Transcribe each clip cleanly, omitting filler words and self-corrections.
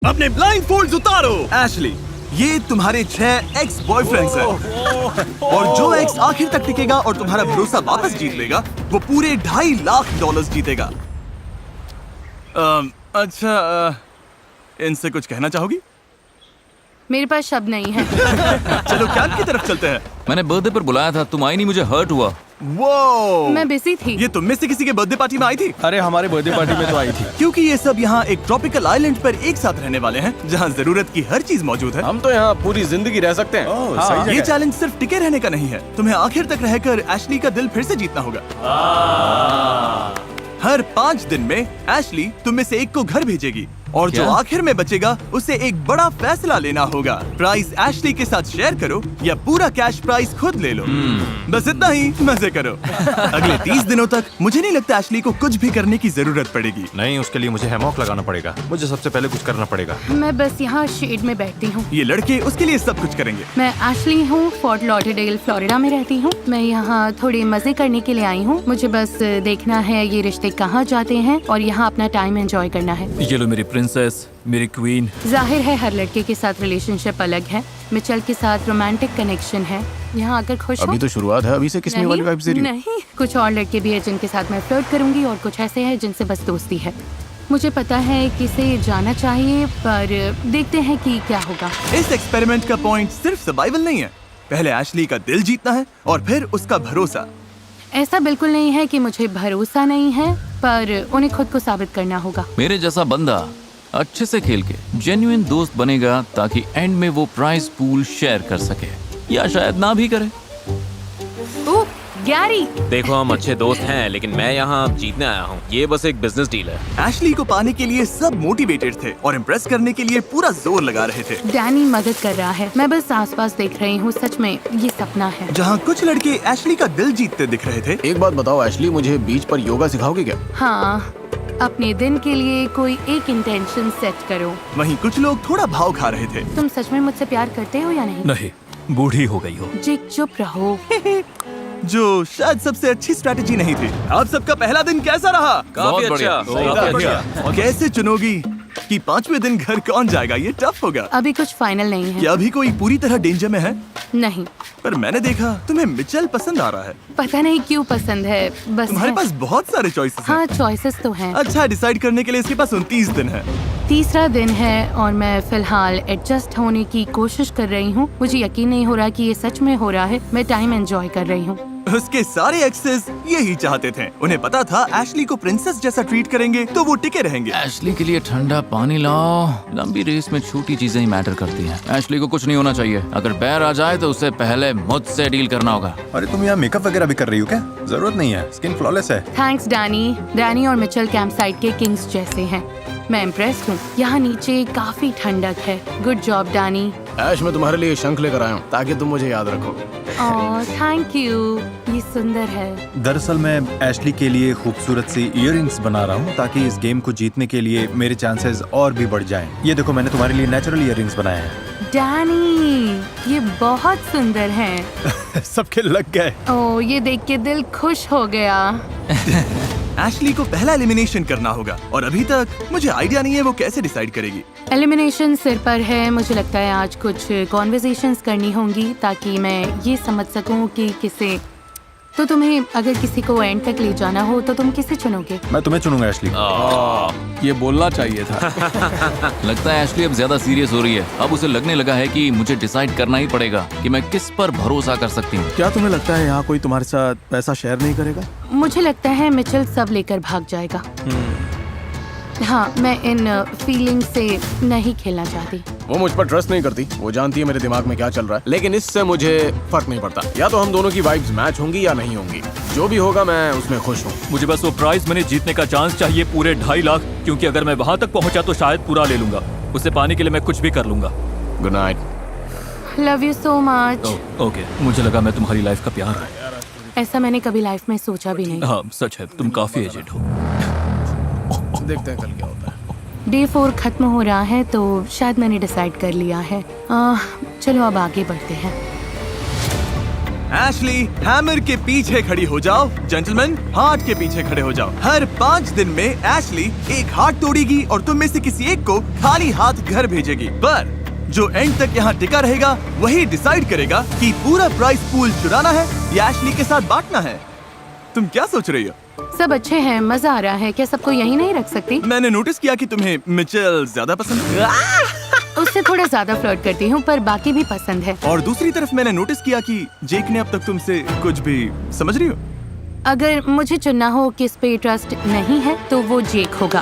अपने blind folds उतारो। Ashley, ये तुम्हारे 6 एक्स बॉयफ्रेंड्स हैं और जो एक्स आखिर तक टिकेगा और तुम्हारा भरोसा वापस जीत लेगा वो पूरे $2.5 लाख जीतेगा। अच्छा, इनसे कुछ कहना चाहोगी? मेरे पास शब्द नहीं है। चलो कैंप की तरफ चलते हैं। मैंने बर्थडे पर बुलाया था, तुम आई नहीं, मुझे हर्ट हुआ। वो मैं बिजी थी। ये तुम में से किसी के बर्थडे पार्टी में आई थी? अरे हमारे बर्थडे पार्टी में तो आई थी। क्योंकि ये सब यहाँ एक ट्रॉपिकल आइलैंड पर एक साथ रहने वाले हैं जहाँ जरूरत की हर चीज मौजूद है। हम तो यहाँ पूरी जिंदगी रह सकते हैं। सही जगह ये है। चैलेंज सिर्फ टिके रहने का नहीं है, तुम्हें आखिर तक रहकर एशली का दिल फिर से जीतना होगा। हर 5 दिन में एशली तुम में से एक को घर भेजेगी और जो क्या? आखिर में बचेगा उसे एक बड़ा फैसला लेना होगा। प्राइस एशली के साथ शेयर करो या पूरा कैश प्राइस खुद ले लो। बस इतना ही, मजे करो। अगले 30 दिनों तक मुझे नहीं लगता एशली को कुछ भी करने की जरूरत पड़ेगी। नहीं, उसके लिए मुझे हैमॉक लगाना पड़ेगा। मुझे सबसे पहले कुछ करना पड़ेगा। मैं बस यहाँ शेड में बैठती हूँ। ये लड़के उसके लिए सब कुछ करेंगे। मैं एशली हूँ, फोर्ट लॉडरडेल फ्लोरिडा में रहती हूँ। मैं यहाँ थोड़े मजे करने के लिए आई हूँ। मुझे बस देखना है ये रिश्ते कहाँ जाते हैं और यहाँ अपना टाइम एंजॉय करना है। ये लो मेरी प्रिंसेस, मेरी क्वीन। जाहिर है हर लड़के के साथ रिलेशनशिप अलग है। मिचेल के साथ रोमांटिक कनेक्शन है। यहाँ आकर खुश हो? अभी तो शुरुआत है, अभी से किसमें वाली वाइब्स दे रही हो? नहीं, कुछ और लड़के भी है जिनके साथ मैं फ्लर्ट करूंगी और कुछ ऐसे हैं जिनसे बस दोस्ती है। मुझे पता है किसे जाना चाहिए, पर देखते हैं कि क्या होगा। इस एक्सपेरिमेंट का पॉइंट सिर्फ सर्वाइवल नहीं है, पहले एशली का दिल जीतना है और फिर उसका भरोसा। ऐसा बिल्कुल नहीं है कि मुझे भरोसा नहीं है, पर उन्हें खुद को साबित करना होगा। मेरे जैसा बंदा अच्छे से खेल के जेन्युइन दोस्त बनेगा ताकि एंड में वो प्राइज पूल शेयर कर सके, या शायद ना भी करे। ओह, गैरी! देखो, हम अच्छे दोस्त हैं, लेकिन मैं यहाँ जीतने आया हूँ। ये बस एक बिजनेस डील है। एशली को पाने के लिए सब मोटिवेटेड थे और इम्प्रेस करने के लिए पूरा जोर लगा रहे थे। डैनी मदद कर रहा है। मैं बस आसपास देख रही हूँ। सच में ये सपना है। जहाँ कुछ लड़के एशली का दिल जीतते दिख रहे थे, एक बात बताओ एशली, मुझे बीच पर योगा सिखाओगे क्या? हाँ, अपने दिन के लिए कोई एक इंटेंशन सेट करो। वहीं कुछ लोग थोड़ा भाव खा रहे थे। तुम सच में मुझसे प्यार करते हो या नहीं? नहीं, बूढ़ी हो गई हो। जिक, चुप रहो। जो शायद सबसे अच्छी स्ट्रैटेजी नहीं थी। आप सबका पहला दिन कैसा रहा? काफी अच्छा, काफी अच्छा। कैसे चुनोगी कि 5वें दिन घर कौन जाएगा? ये टफ होगा। अभी कुछ फाइनल नहीं है। क्या अभी कोई पूरी तरह डेंजर में है? नहीं, पर मैंने देखा तुम्हें मिचेल पसंद आ रहा है। पता नहीं क्यों पसंद है, बस तुम्हारे है। पास बहुत सारे चॉइसेस हैं। हाँ, चॉइसेस तो हैं। अच्छा, डिसाइड करने के लिए इसके पास 29 दिन है। तीसरा दिन है और मैं फिलहाल एडजस्ट होने की कोशिश कर रही हूँ। मुझे यकीन नहीं हो रहा कि ये सच में हो रहा है। मैं टाइम एंजॉय कर रही हूँ। उसके सारे एक्सेस यही चाहते थे। उन्हें पता था एशली को प्रिंसेस जैसा ट्रीट करेंगे तो वो टिके रहेंगे। एशली के लिए ठंडा पानी लाओ। लंबी रेस में छोटी चीजें ही मैटर करती हैं। एशली को कुछ नहीं होना चाहिए। अगर बैर आ जाए तो उसे पहले मुझसे डील करना होगा। अरे तुम यहाँ मेकअप वगैरह भी कर रही हो क्या? जरूरत नहीं है, स्किन फ्लॉलेस है। Thanks Danny. डैनी और मिचेल कैंप साइट के किंग्स जैसे हैं। मैं इम्प्रेस्ड हूँ। यहाँ नीचे काफी ठंडक है। Good job Danny. ऐश, मैं तुम्हारे लिए शंख लेकर आया हूँ ताकि तुम मुझे याद रखो। ओह, थैंक यू। ये सुंदर है। दरअसल मैं एशली के लिए खूबसूरत सी इयररिंग्स बना रहा हूँ ताकि इस गेम को जीतने के लिए मेरे चांसेस और भी बढ़ जाएं। ये देखो, मैंने तुम्हारे लिए नेचुरल इयररिंग्स बनाए हैं। डैनी, ये बहुत सुंदर हैं। सबके लग गए। ओह, ये देख के दिल खुश हो गया। एशली को पहला एलिमिनेशन करना होगा और अभी तक मुझे आइडिया नहीं है वो कैसे डिसाइड करेगी। एलिमिनेशन सिर पर है। मुझे लगता है आज कुछ कॉन्वर्सेशंस करनी होंगी ताकि मैं ये समझ सकूं कि किसे। तो तुम्हें अगर किसी को एंड तक ले जाना हो तो तुम किसे चुनोगे? मैं तुम्हें चुनूंगा एशली। ये बोलना चाहिए था। लगता है एशली अब ज्यादा सीरियस हो रही है। अब उसे लगने लगा है कि मुझे डिसाइड करना ही पड़ेगा कि मैं किस पर भरोसा कर सकती हूँ। क्या तुम्हें लगता है यहाँ कोई तुम्हारे साथ पैसा शेयर नहीं करेगा? मुझे लगता है मिचेल सब लेकर भाग जाएगा। हाँ, मैं इन फीलिंग से नहीं खेलना चाहती। वो मुझ पर ट्रस्ट नहीं करती। वो जानती है मेरे दिमाग में क्या चल रहा है, लेकिन इससे मुझे फर्क नहीं पड़ता। या तो हम दोनों की वाइब्स मैच होंगी या नहीं होंगी। जो भी होगा मैं उसमें खुश हूँ। मुझे बस वो प्राइज मनी जीतने का चांस चाहिए, पूरे 2.5 लाख, क्योंकि अगर मैं वहाँ तक पहुँचा तो शायद पूरा ले लूंगा। उसे पाने के लिए मैं कुछ भी कर लूंगा। Good night. Love you so much. Okay, मुझे लगा मैं तुम्हारी लाइफ का प्यार है। ऐसा मैंने कभी लाइफ में सोचा भी नहीं। हाँ, सच है, तुम काफी एजेड हो। देखते हैं कल क्या होता है। डे 4 खत्म हो रहा है तो शायद मैंने डिसाइड कर लिया है। चलो अब आगे बढ़ते हैं। एशली, हैमर के पीछे खड़ी हो जाओ। जेंटलमैन, हार्ट के पीछे खड़े हो जाओ। हर 5 दिन में एशली एक हार्ट तोड़ेगी और तुम में से किसी एक को खाली हाथ घर भेजेगी। पर जो एंड तक यहाँ टिका रहेगा वही डिसाइड करेगा कि पूरा प्राइस पूल चुराना है या एशली के साथ बांटना है। तुम क्या सोच रही हो? सब अच्छे हैं, मजा आ रहा है। क्या सबको यहीं नहीं रख सकती? मैंने नोटिस किया कि तुम्हें मिचेल ज्यादा पसंद है। उससे थोड़ा ज्यादा फ्लर्ट करती हूँ, पर बाकी भी पसंद है। और दूसरी तरफ मैंने नोटिस किया कि जेक ने अब तक तुमसे कुछ भी, समझ रही हो? अगर मुझे चुनना हो किस पे ट्रस्ट नहीं है तो वो जेक होगा।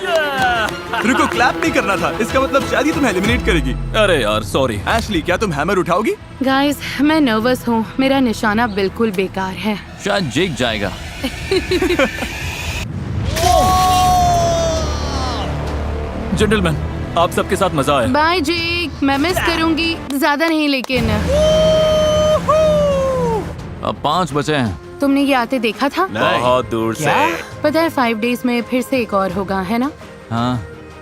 रुको, क्लैप नहीं करना था। इसका मतलब शायद ही तुम्हें एलिमिनेट करेगी। अरे यार सॉरी। एशली, क्या तुम हैमर उठाओगी? गाइस, मैं नर्वस हूँ। मेरा निशाना बिल्कुल बेकार है। शायद जेक जाएगा। जेंटलमैन, आप सबके साथ मजा आया। बाय जेक, मैं मिस करूंगी। ज्यादा नहीं लेकिन। अब 5 बचे हैं। तुमने ये आते देखा था? बहुत दूर से। पता है 5 डेज में फिर से एक और होगा, है ना?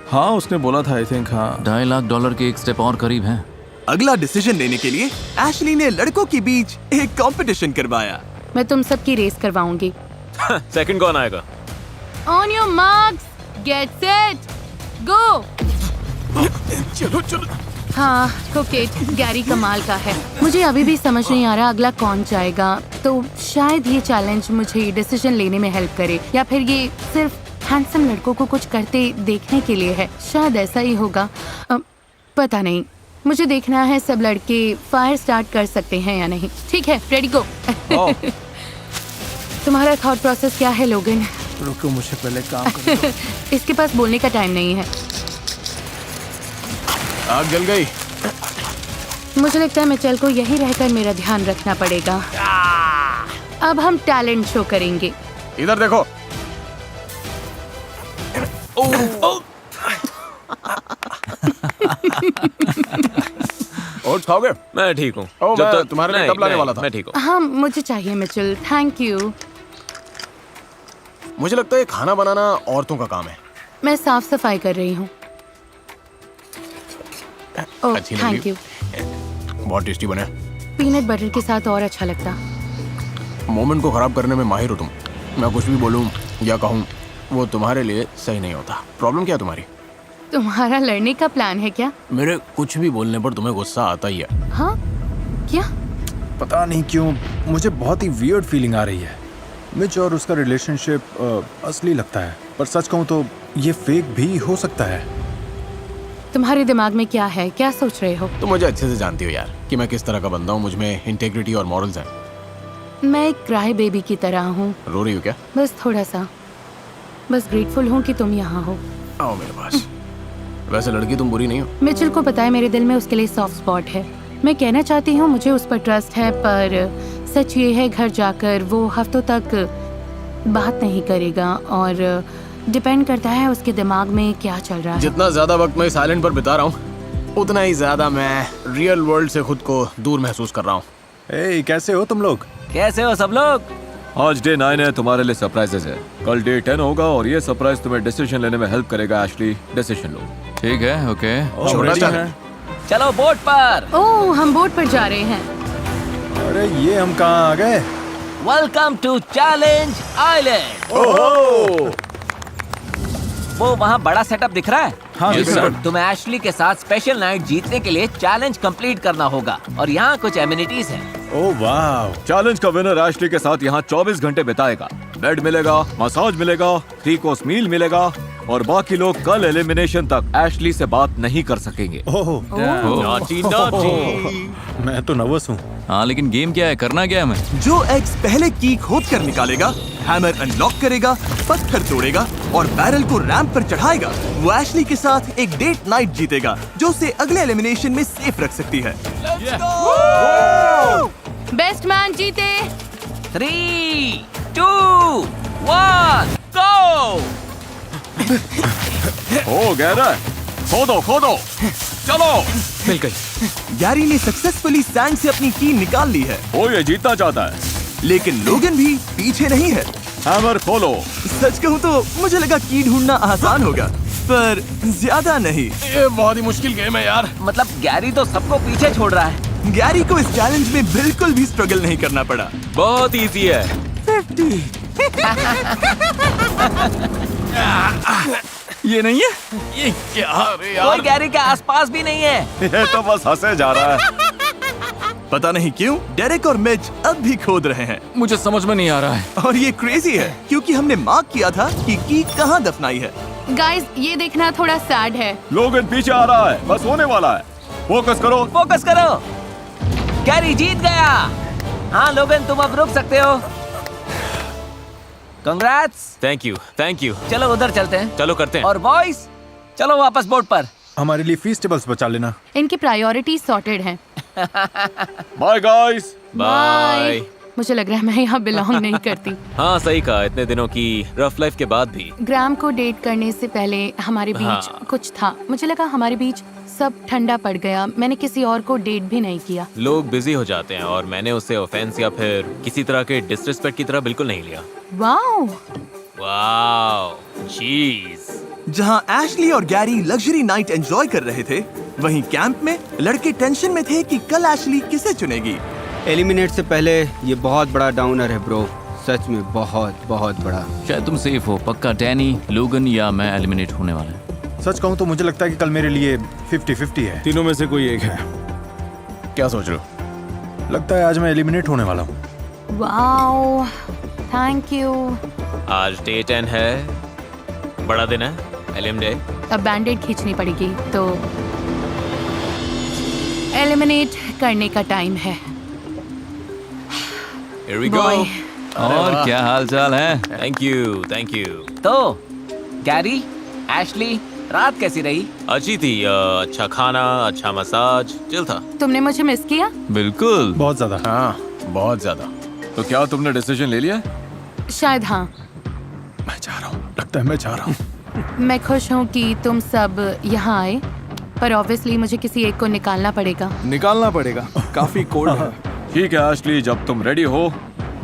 हाँ, उसने बोला था। आई थिंक हाँ। $2.5 लाख के एक स्टेप और करीब है। अगला डिसीजन लेने के लिए एशली ने लड़कों के बीच एक कंपटीशन करवाया। मैं तुम सबकी रेस करवाऊंगी। सेकंड कौन आएगा? On your marks, get set, go. चलो चलो। हाँ, कोकेट गैरी कमाल का है। मुझे अभी भी समझ नहीं आ रहा अगला कौन जाएगा। तो शायद ये चैलेंज मुझे डिसीजन लेने में हेल्प करे, या फिर ये सिर्फ हैंडसम लड़कों को कुछ करते देखने के लिए है। शायद ऐसा ही होगा, पता नहीं। मुझे देखना है सब लड़के फायर स्टार्ट कर सकते हैं या नहीं। ठीक है, रेडी गो। तुम्हारा थॉट प्रोसेस क्या है लोगन? रुको, मुझे पहले काम करने दो। इसके पास बोलने का टाइम नहीं है। आग जल गई। मुझे लगता है मिचेल को यहीं रहकर मेरा ध्यान रखना पड़ेगा। अब हम टैलेंट शो करेंगे। इधर देखो। ओट्स खाओगे? मैं ठीक हूँ। ओ, मैं तुम्हारे लिए कब लाने वाला था। मैं ठीक हूँ। हाँ, मुझे चाहिए मिचेल, थैंक यू। मुझे लगता है खाना बनाना औरतों का काम है। मैं साफ सफाई कर रही हूँ। ओह, अच्छी लग थैंक रही यू। बहुत टेस्टी बने। पीनट बटर के साथ और अच्छा लगता। मोमेंट को खराब करने में माहिर हो तुम। मैं कुछ भी बोलूं या कहूं वो तुम्हारे लिए सही नहीं होता। प्रॉब्लम क्या है तुम्हारी? तुम्हारा लड़ने का प्लान है क्या? मेरे कुछ भी बोलने पर तुम्हें गुस्सा आता ही है। हाँ, क्या? पता नहीं क्यों मुझे बहुत ही वियर्ड फीलिंग आ रही है। मिच और उसका रिलेशनशिप असली लगता है, पर सच कहूँ तो ये फेक भी हो सकता है। तुम्हारे दिमाग में क्या है? क्या सोच रहे हो? तुम मुझे अच्छे से जानती हो यार कि मैं किस तरह का बंदा हूँ। मुझ में इंटेग्रिटी और मॉरल्स हैं। मैं एक क्राई बेबी की तरह हूँ। रो रही हो क्या? बस थोड़ा सा। बस ग्रेटफुल हूँ कि तुम यहाँ हो। आओ मेरे पास। वैसे लड़की तुम बुरी नहीं हो। मिचेल को पता है मेरे दिल में उसके लिए सॉफ्ट स्पॉट है। मैं कहना चाहती हूँ मुझे उस पर ट्रस्ट है, पर सच ये है घर जाकर वो हफ्तों तक बात नहीं करेगा और डिपेंड करता है उसके दिमाग में क्या चल रहा है। जितना ज्यादा वक्त मैं इस आइलैंड पर बिता रहा हूँ उतना ही ज्यादा मैं रियल वर्ल्ड से खुद को दूर महसूस कर रहा हूँ। ए, कैसे हो तुम लोग? कैसे हो सब लोग? आज डे 9 है, तुम्हारे लिए सरप्राइजेस है। कल डे 10 होगा और ये सरप्राइज तुम्हें डिसीजन लेने में हेल्प करेगा। एशली, डिसीजन लो। ठीक है, ओके। छोटा ready सा हैं। चलो बोट पर। ओह, हम बोट पर जा रहे हैं। अरे ये हम कहाँ आ गए? Welcome to challenge island. वो वहाँ बड़ा सेटअप दिख रहा है? हाँ, Yes, बिल्कुल। sir। तुम्हें एशली के साथ स्पेशल नाइट जीतने के लिए चैलेंज कंप्लीट करना होगा और यहाँ कुछ एमिनिटीज हैं। ओह वाह। चैलेंज का विनर एशली के साथ यहाँ 24 घंटे बिताएगा। बेड मिलेगा, मसाज मिलेगा, 3 कोर्स मील मिलेगा और बाकी लोग कल एलिमिनेशन तक एशली से बात नहीं कर सकेंगे। ओह, नॉटी नॉटी। मैं तो नर्वस हूँ। हाँ, लेकिन गेम क्या है, करना क्या है हमें? जो एग्स पहले की खोद कर निकालेगा, हैमर अनलॉक करेगा, पत्थर तोड़ेगा और बैरल को रैंप पर चढ़ाएगा, वो एशली के साथ एक डेट नाइट जीतेगा जो उसे अगले एलिमिनेशन में सेफ रख सकती है। बेस्ट मैन जीते। 3, 2, 1, गो। हो गहरा है। खोदो खोदो, चलो। मिल गई। गैरी ने सक्सेसफुली सैंड से अपनी की निकाल ली है, वो ये जीतना चाहता है। लेकिन लोगन भी पीछे नहीं है। हैमर खोलो। सच कहूँ तो मुझे लगा की ढूंढना आसान होगा, पर ज्यादा नहीं। ये बहुत ही मुश्किल गेम है यार। मतलब गैरी तो सबको पीछे छोड़ रहा है। गैरी को इस चैलेंज में बिल्कुल भी स्ट्रगल नहीं करना पड़ा। बहुत इजी है। ये नहीं है? ये क्या? अरे कोई गैरी के आसपास भी नहीं है। ये तो बस हंसे जा रहा है। पता नहीं क्यों डेरेक और मिच अब भी खोद रहे हैं मुझे समझ में नहीं आ रहा है। और ये क्रेजी है क्योंकि हमने मार्क किया था कि की कहाँ दफनाई है। गाइस, ये देखना थोड़ा सैड है। लोगन पीछे आ रहा है, बस होने वाला है। फोकस करो। फोकस करो। गैरी जीत गया। हाँ लोगन, तुम अब रुक सकते हो। कंग्रेट्स। Thank you. चलो उधर चलते हैं। चलो करते हैं। और बॉयज, चलो वापस बोट पर। हमारे लिए फेस्टिवल्स बचा लेना। इनकी प्रायोरिटी सॉर्टेड हैं। Bye guys. बाय। मुझे लग रहा है मैं यहाँ बिलोंग नहीं करती। हाँ सही कहा, इतने दिनों की रफ लाइफ के बाद भी। ग्राम को डेट करने से पहले हमारे बीच हाँ। कुछ था। मुझे लगा हमारे बीच सब ठंडा पड़ गया। मैंने किसी और को डेट भी नहीं किया। लोग बिजी हो जाते हैं और मैंने उसे ऑफेंस या फिर किसी तरह के डिसरिस्पेक्ट की तरह बिल्कुल नहीं लिया। वाओ। वाओ, चीज। जहाँ एशली और गैरी लग्जरी नाइट एंजॉय कर रहे थे, वहीं कैंप में लड़के टेंशन में थे कि कल एशली किसे चुनेगी। एलिमिनेट से पहले ये बहुत बड़ा डाउनर है ब्रो, सच में बहुत बहुत बड़ा। शायद तुम सेफ हो। पक्का डैनी, लोगन या मैं एलिमिनेट होने वाला है। सच कहूँ तो मुझे लगता है कि कल मेरे लिए 50-50 है। तीनों में से कोई एक है। क्या सोच रहे हो? लगता है आज मैं एलिमिनेट होने वाला हूँ। Wow, thank you. आज डे 10 है, बड़ा दिन है, एलिम डे। अब बैंडेड खींचनी पड़ेगी तो एलिमिनेट करने का टाइम है। Here we go. Boy. और क्या हाल चाल है? Thank you. तो गैरी, एशली, रात कैसी रही? अच्छी थी। अच्छा खाना, अच्छा मसाज, चिल था। तुमने मुझे मिस किया? बिल्कुल। बहुत ज्यादा। हाँ, बहुत ज्यादा। तो क्या तुमने डिसीजन ले लिया? शायद हाँ। मैं जा रहा हूँ, लगता है मैं जा रहा हूँ। मैं खुश हूँ कि तुम सब यहाँ आए, पर ऑब्वियसली मुझे किसी एक को निकालना पड़ेगा। निकालना पड़ेगा, काफी कोल्ड है। ठीक है एशली, जब तुम रेडी हो,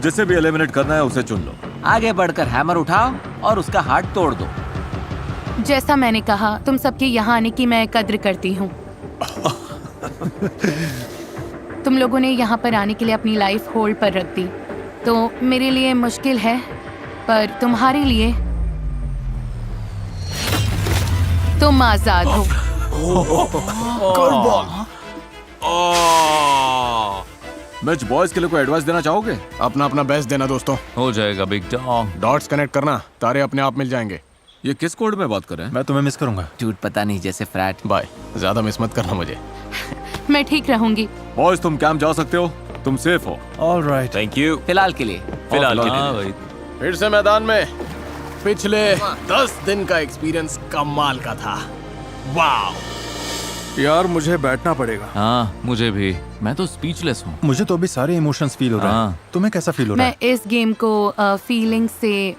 जिसे भी एलिमिनेट करना है उसे चुन लो। आगे बढ़कर हैमर उठाओ और उसका हार्ट तोड़ दो। जैसा मैंने कहा, तुम सबके यहाँ आने की मैं कद्र करती हूँ। तुम लोगों ने यहाँ पर आने के लिए अपनी लाइफ होल्ड पर रख दी, तो मेरे लिए मुश्किल है, पर तुम्हारे लिए तुम आजाद हो। मैच बॉयज के लिए कोई एडवाइस देना चाहोगे? अपना अपना बेस्ट देना दोस्तों। हो जाएगा बिग डॉग। डॉट्स कनेक्ट करना, तारे अपने आप मिल जाएंगे। ये किस कोड में बात कर रहे हैं? मैं तुम्हें मिस करूंगा। झूठ पता नहीं जैसे फ्रैट। बाय, ज्यादा मिस मत करना मुझे। मैं ठीक रहूंगी। बॉयज तुम कैंप जा सकते हो, तुम सेफ हो। All right. Thank you. फिलहाल के लिए। फिलहाल के हाँ लिए। भाई। फिर से मैदान में। पिछले 10 दिन का एक्सपीरियंस कमाल का था। वाह। यार मुझे बैठना पड़ेगा। हाँ मुझे भी। मैं तो स्पीचलेस हूँ। मुझे तो अभी सारे इमोशंस फील हो रहे हैं। हाँ। तुम्हें कैसा फील हो रहा मैं है? इस गेम को फीलिंग से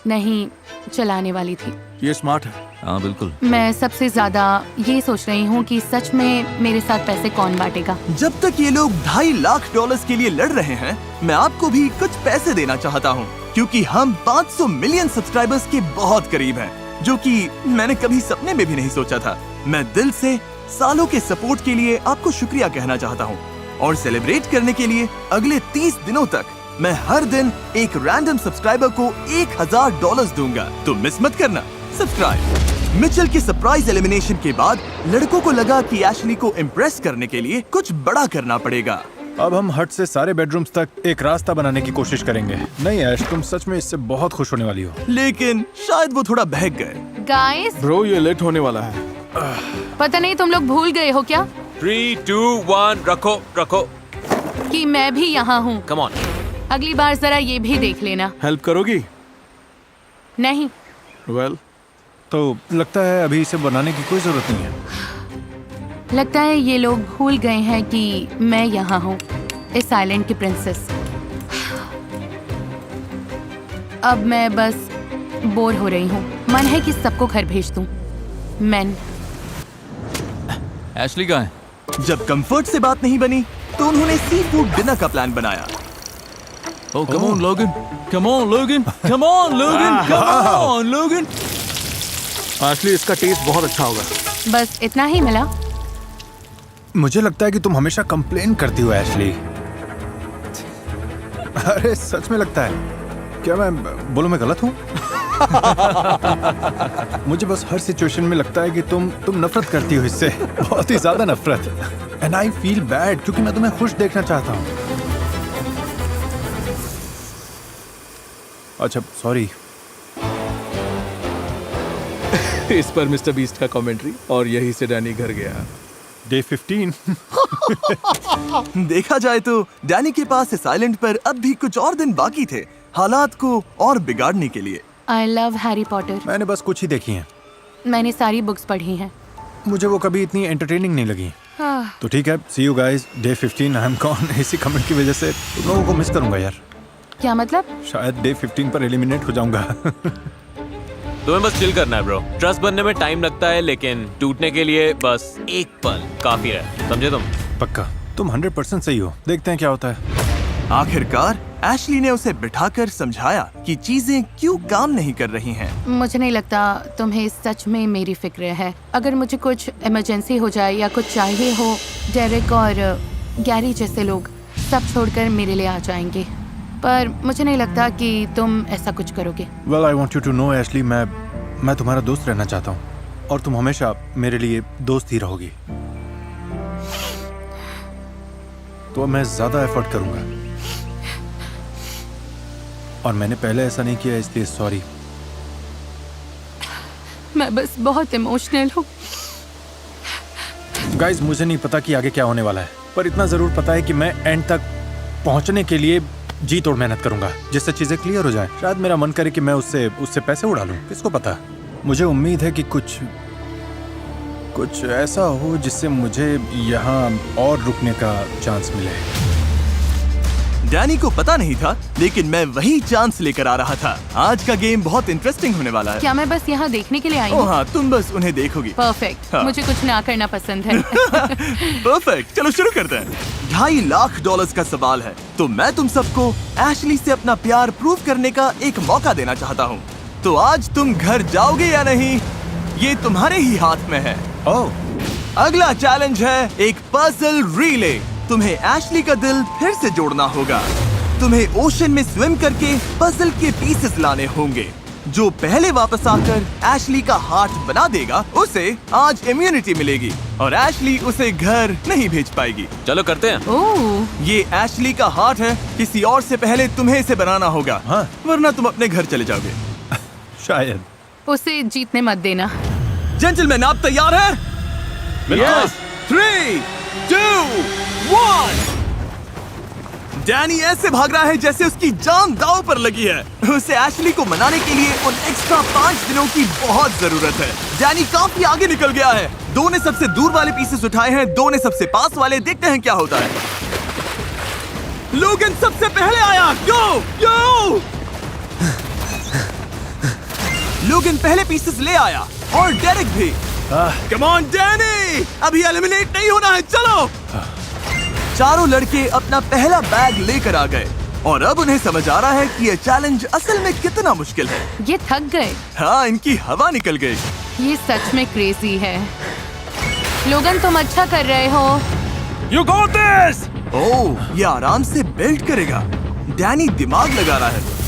नहीं चलाने वाली थी। ये स्मार्ट है। हाँ बिल्कुल। मैं सबसे ज्यादा ये सोच रही हूँ कि सच में मेरे साथ पैसे कौन बांटेगा। जब तक ये लोग $2.5 लाख के लिए लड़ रहे हैं, मैं आपको भी कुछ पैसे देना चाहता हूँ, क्योंकि हम 500 मिलियन सब्सक्राइबर्स के बहुत करीब हैं, जो कि मैंने कभी सपने में भी नहीं सोचा था। मैं दिल से सालों के सपोर्ट के लिए आपको शुक्रिया कहना चाहता हूँ, और सेलिब्रेट करने के लिए अगले 30 दिनों तक मैं हर दिन एक रैंडम सब्सक्राइबर को $1000 दूंगा। तो मिस मत करना सब्सक्राइब। मिचेल के सरप्राइज एलिमिनेशन के बाद लड़कों को लगा कि एशली को इम्प्रेस करने के लिए कुछ बड़ा करना पड़ेगा। अब हम हट से सारे बेडरूम्स तक एक रास्ता बनाने की कोशिश करेंगे। नहीं ऐश, तुम सच में इससे बहुत खुश होने वाली हो। लेकिन शायद वो थोड़ा बहक गए। गाइस, ब्रो ये लेट होने वाला है। पता नहीं तुम लोग भूल गए हो क्या 3, 2, 1 रखो रखो। कि मैं भी यहाँ हूँ। Come on. अगली बार जरा ये भी देख लेना। हेल्प करोगी? नहीं, वेल तो लगता है अभी इसे बनाने की कोई जरूरत नहीं है। लगता है ये लोग भूल गए हैं कि मैं यहाँ हूँ, इस आइलैंड की प्रिंसेस। अब मैं बस बोर हो रही हूँ। मन है कि सबको घर भेज दूँ। मैन एशली कहाँ है? जब कंफर्ट से बात नहीं बनी, तो उन्होंने सी फूड डिनर का प्लान बनाया। Oh, come on, Logan. Come on, Logan. Come on, Logan. Come on, Logan. Ashley इसका टेस्ट बहुत अच्छा होगा। बस इतना ही मिला। मुझे लगता है कि तुम हमेशा कंप्लेन करती हो एशली। अरे सच में लगता है। क्या मैं बोलो मैं गलत हूँ? मुझे बस हर सिचुएशन में लगता है कि तुम नफरत करती हो इससे, बहुत ही ज्यादा नफरत। एंड आई फील बैड क्योंकि मैं तुम्हें खुश देखना चाहता हूँ। अच्छा सॉरी। इस पर मिस्टर बीस्ट का कमेंट्री और यही से डैनी घर गया। डे 15। देखा जाए तो डैनी के पास इस आइलैंड पर अब भी कुछ और दिन बाकी थे हालात को और बिगाड़ने के लिए। I love Harry Potter. मैंने बस कुछ ही देखी हैं। मैंने सारी बुक्स पढ़ी हैं। मुझे वो कभी इतनी एंटरटेनिंग नहीं लगी। हाँ। तो ठीक है, see you guys day 15। I am gone. इसी कमेंट की वजह से तुम लोगों को मिस करूंगा यार। क्या मतलब? शायद डे 15 पर एलिमिनेट हो जाऊंगा। तुम्हें बस चिल करना है ब्रो। ट्रस्ट बनने में टाइम लगता है लेकिन टूटने के लिए बस एक पल काफी है, समझे तुम? पक्का तुम 100% सही हो। देखते हैं क्या होता है। आखिरकार एशली ने उसे बिठाकर समझाया कि चीजें क्यों काम नहीं कर रही हैं। मुझे नहीं लगता तुम्हें सच में मेरी फिक्र है। अगर मुझे कुछ इमरजेंसी हो जाए या कुछ चाहिए हो, डेरेक और गैरी जैसे लोग सब छोड़कर मेरे लिए आ जाएंगे। पर मुझे नहीं लगता कि तुम ऐसा कुछ करोगे। Well I want you to know Ashley, मैं तुम्हारा दोस्त रहना चाहता हूँ और तुम हमेशा मेरे लिए दोस्त ही रहोगी। तो मैं ज्यादा एफर्ट करूंगा और मैंने पहले ऐसा नहीं किया इसलिए सॉरी। मैं बस बहुत इमोशनल हूँ। गाइस मुझे नहीं पता कि आगे क्या होने वाला है, पर इतना जरूर पता है कि मैं एंड तक पहुंचने के लिए जी तोड़ मेहनत करूंगा जिससे चीजें क्लियर हो जाएं। शायद मेरा मन करे कि मैं उससे पैसे उड़ा लूं, किसको पता। मुझे उम्मीद है कि कुछ ऐसा हो जिससे मुझे यहाँ और रुकने का चांस मिले। डैनी को पता नहीं था लेकिन मैं वही चांस लेकर आ रहा था। आज का गेम बहुत इंटरेस्टिंग होने वाला है। क्या मैं बस यहाँ देखने के लिए आई ओह हूँ? हाँ, तुम बस उन्हें देखोगी। परफेक्ट। हाँ। मुझे कुछ ना करना पसंद है। परफेक्ट, चलो शुरू करते हैं। $2.5 लाख का सवाल है, तो मैं तुम सबको एशली से अपना प्यार प्रूव करने का एक मौका देना चाहता हूँ। तो आज तुम घर जाओगे या नहीं, ये तुम्हारे ही हाथ में है। ओह, अगला चैलेंज है एक पजल रिले। तुम्हें एशली का दिल फिर से जोड़ना होगा। तुम्हें ओशन में स्विम करके पजल के पीसेस लाने होंगे। जो पहले वापस आकर एशली का हार्ट बना देगा उसे आज इम्यूनिटी मिलेगी और एशली उसे घर नहीं भेज पाएगी। चलो करते हैं। ओह, ये एशली का हार्ट है, किसी और से पहले तुम्हें इसे बनाना होगा। हाँ। वरना तुम अपने घर चले जाओगे। शायद। उसे जीतने मत देना। जेंटलमैन, आप तैयार हैं? Yes. 3, 2, 1। डैनी ऐसे भाग रहा है जैसे उसकी जान दांव पर लगी है। उसे एशली को मनाने के लिए उन एक्स्ट्रा 5 दिनों की बहुत जरूरत है। डैनी काफी आगे निकल गया है। 2 ने सबसे दूर वाले पीसेस उठाए हैं, 2 ने सबसे पास वाले। देखते हैं क्या होता है। लोगन सबसे पहले आया। गो गो। लोगन पहले पीसेस ले आया और डेरेक भी। कम ऑन डैनी, अभी एलिमिनेट नहीं होना है, चलो। चारों लड़के अपना पहला बैग लेकर आ गए और अब उन्हें समझ आ रहा है कि ये चैलेंज असल में कितना मुश्किल है। ये थक गए। हाँ, इनकी हवा निकल गई। ये सच में क्रेजी है। लोगन, तुम अच्छा कर रहे हो। You got this! ओह, ये आराम से बेल्ट करेगा। डैनी दिमाग लगा रहा है।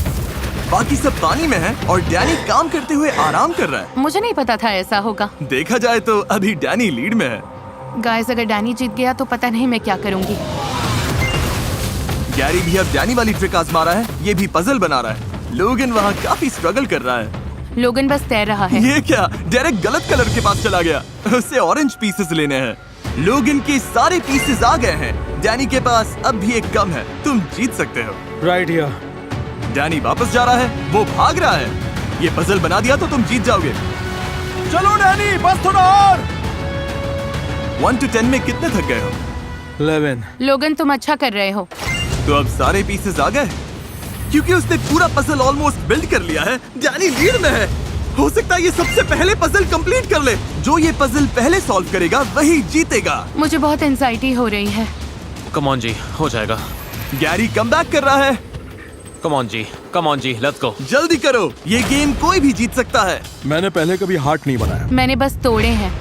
बाकी सब पानी में है और डैनी काम करते हुए आराम कर रहा है। मुझे नहीं पता था ऐसा होगा। देखा जाए तो अभी डैनी लीड में है। गाइस, अगर डैनी जीत गया तो पता नहीं मैं क्या करूंगी। गैरी भी अब डैनी वाली ट्रिक आजमा रहा है। ये भी पजल बना रहा है। लोगन वहाँ काफी स्ट्रगल कर रहा है। लोगन बस तैर रहा है। ये क्या, डेरेक गलत कलर के पास चला गया। उसे ऑरेंज पीसेस लेने हैं। लोगन के सारे पीसेस आ गए हैं। डैनी के पास अब भी एक कम है। तुम जीत सकते हो। Right here. डैनी वापस जा रहा है, वो भाग रहा है। ये पजल बना दिया तो तुम जीत जाओगे। चलो डैनी, बस थोड़ा और। 1 to 10 में कितने थक गए हो? 11. लोगन, तुम अच्छा कर रहे हो। तो अब सारे पीसेस आ गए क्योंकि उसने पूरा पजल ऑलमोस्ट बिल्ड कर लिया है। डैनी लीड में है। हो सकता है ये सबसे पहले पजल कंप्लीट कर ले। जो ये पजल पहले सॉल्व करेगा वही जीतेगा। मुझे बहुत एंजाइटी हो रही है। कम ऑन जी, हो जाएगा। गैरी कमबैक कर रहा है। कम ऑन जी, लेट्स गो। जल्दी करो, ये गेम कोई भी जीत सकता है। मैंने पहले कभी हार्ट नहीं बनाया। मैंने बस तोड़े हैं।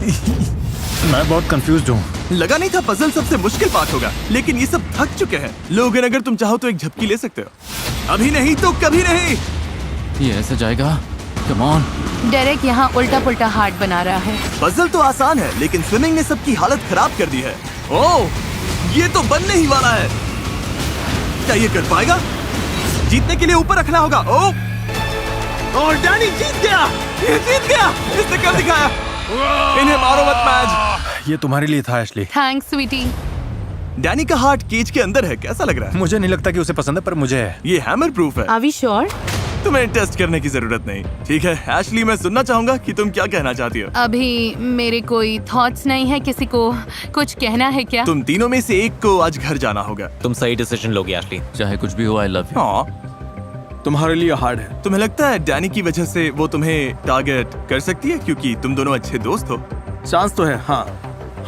मैं बहुत कंफ्यूज्ड हूँ। लगा नहीं था पजल सबसे मुश्किल पार्ट होगा, लेकिन ये सब थक चुके हैं। लोगन, अगर तुम चाहो तो एक झपकी ले सकते हो। अभी नहीं तो कभी नहीं। ये ऐसे जाएगा? Come on. डेरेक यहाँ उल्टा पुल्टा हार्ट बना रहा है। पजल तो आसान है, लेकिन स्विमिंग ने सबकी हालत खराब कर दी है। ओह, ये तो बनने ही वाला है। क्या ये कर पाएगा? जीतने के लिए ऊपर रखना होगा। ओह, और डैनी जीत गया। ये जीत गया। इसने कर दिखाया। इन्हें मारो मत मैच। ये तुम्हारे लिए था एशली। थैंक्स स्वीटी। डैनी का हार्ट केज के अंदर है। कैसा लग रहा है? मुझे नहीं लगता कि उसे पसंद है, पर मुझे है। ये हैमर प्रूफ है। Are we sure? तुम्हें टेस्ट करने की जरूरत नहीं। ठीक है एशली, मैं सुनना चाहूंगा कि तुम क्या कहना चाहती हो। अभी मेरे कोई थॉट्स नहीं है। किसी को कुछ कहना है क्या? तुम तीनों में से एक को आज घर जाना होगा। तुम सही डिसीजन लोगे एशली। चाहे कुछ भी हो, आई लव यू। हाँ, तुम्हारे लिए हार्ड है। तुम्हें लगता है डैनी की वजह से वो तुम्हें टारगेट कर सकती है क्योंकि तुम दोनों अच्छे दोस्त हो? चांस तो है, हाँ,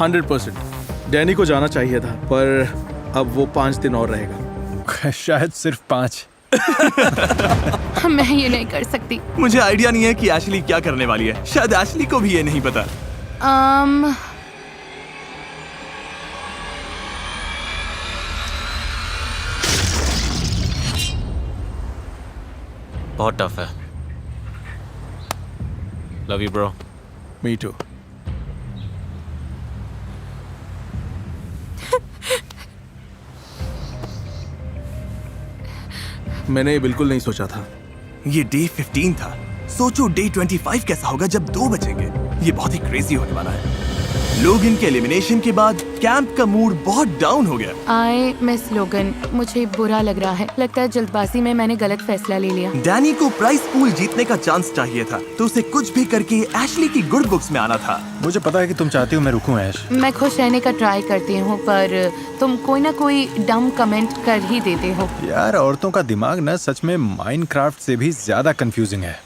100%। डैनी को जाना चाहिए था, पर अब वो 5 दिन और रहेगा। शायद सिर्फ 5। मैं ये नहीं कर सकती। मुझे आइडिया नहीं है कि एशली क्या करने वाली है। शायद एशली को भी ये नहीं पता। बहुत टफ है। Love you bro. Me too. मैंने ये बिल्कुल नहीं सोचा था। ये डे 15 था। सोचो डे 25 कैसा होगा जब 2 बजेंगे। ये बहुत ही क्रेजी होने वाला है। लोग इनके एलिमिनेशन के बाद कैंप का मूड बहुत डाउन हो गया। आई मिस लोगन। मुझे बुरा लग रहा है। लगता है जल्दबाजी में मैंने गलत फैसला ले लिया। डैनी को प्राइस पूल जीतने का चांस चाहिए था, तो उसे कुछ भी करके एशली की गुड बुक्स में आना था। मुझे पता है कि तुम चाहती हो मैं रुकूं ऐश। मैं खुश रहने का ट्राई करती हूँ, पर तुम कोई ना कोई डम कमेंट कर ही देते हो। यार, औरतों का दिमाग ना सच में माइनक्राफ्ट से भी ज्यादा कंफ्यूजिंग है।